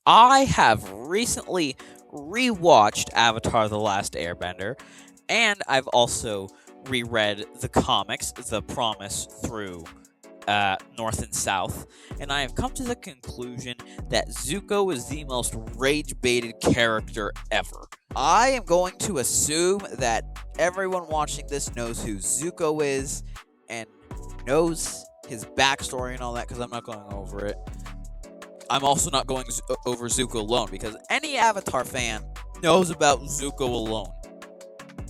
I have recently rewatched Avatar: The Last Airbender, and I've also reread the comics, The Promise, through North and South, and I have come to the conclusion that Zuko is the most rage baited character ever. I am going to assume that everyone watching this knows who Zuko is and knows his backstory and all that because I'm not going over it. I'm also not going over Zuko alone because any Avatar fan knows about Zuko alone.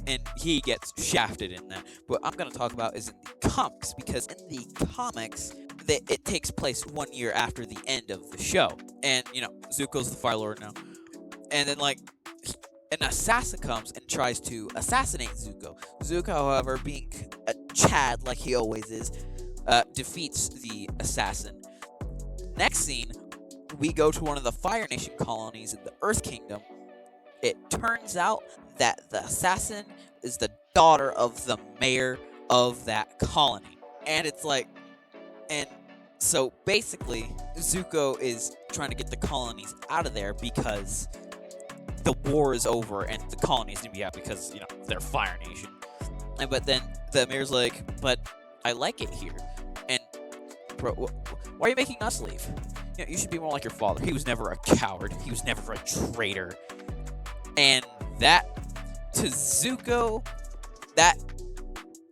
And he gets shafted in that. What I'm going to talk about is in the comics because in the comics, it takes place 1 year after the end of the show. And, Zuko's the Fire Lord now. And then, an assassin comes and tries to assassinate Zuko. Zuko, however, being a Chad like he always is, defeats the assassin. Next scene, we go to one of the Fire Nation colonies in the Earth Kingdom. It turns out that the assassin is the daughter of the mayor of that colony. And and so basically, Zuko is trying to get the colonies out of there because the war is over and the colonies need to be out because, they're Fire Nation. But then the mayor's like, but I like it here. And, bro, why are you making us leave? You should be more like your father. He was never a coward. He was never a traitor. And that, to Zuko, that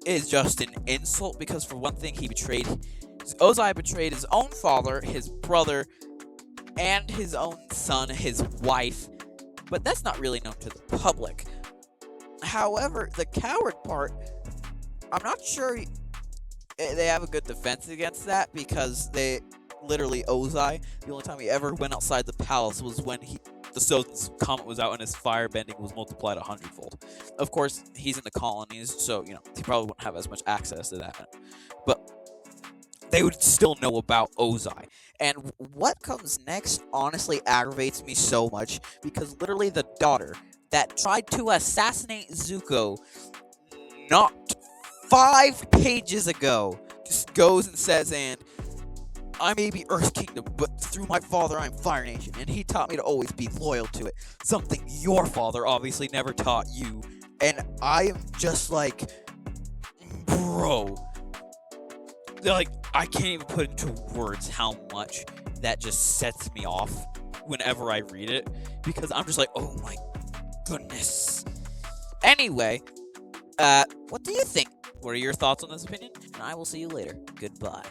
is just an insult because, for one thing, Ozai betrayed his own father, his brother, and his own son, his wife. But that's not really known to the public. However, the coward part, I'm not sure they have a good defense against that because literally Ozai, the only time he ever went outside the palace was when the Sozin's comet was out and his fire bending was multiplied 100-fold. Of course, he's in the colonies, so, he probably wouldn't have as much access to that. But they would still know about Ozai. And what comes next honestly aggravates me so much because literally the daughter that tried to assassinate Zuko not 5 pages ago just goes and says, and I may be Earth Kingdom, but through my father I'm Fire Nation, and he taught me to always be loyal to it. Something your father obviously never taught you. And I am just like, bro. I can't even put into words how much that just sets me off whenever I read it, because I'm just like, oh my goodness. Anyway, what do you think? What are your thoughts on this opinion? And I will see you later. Goodbye.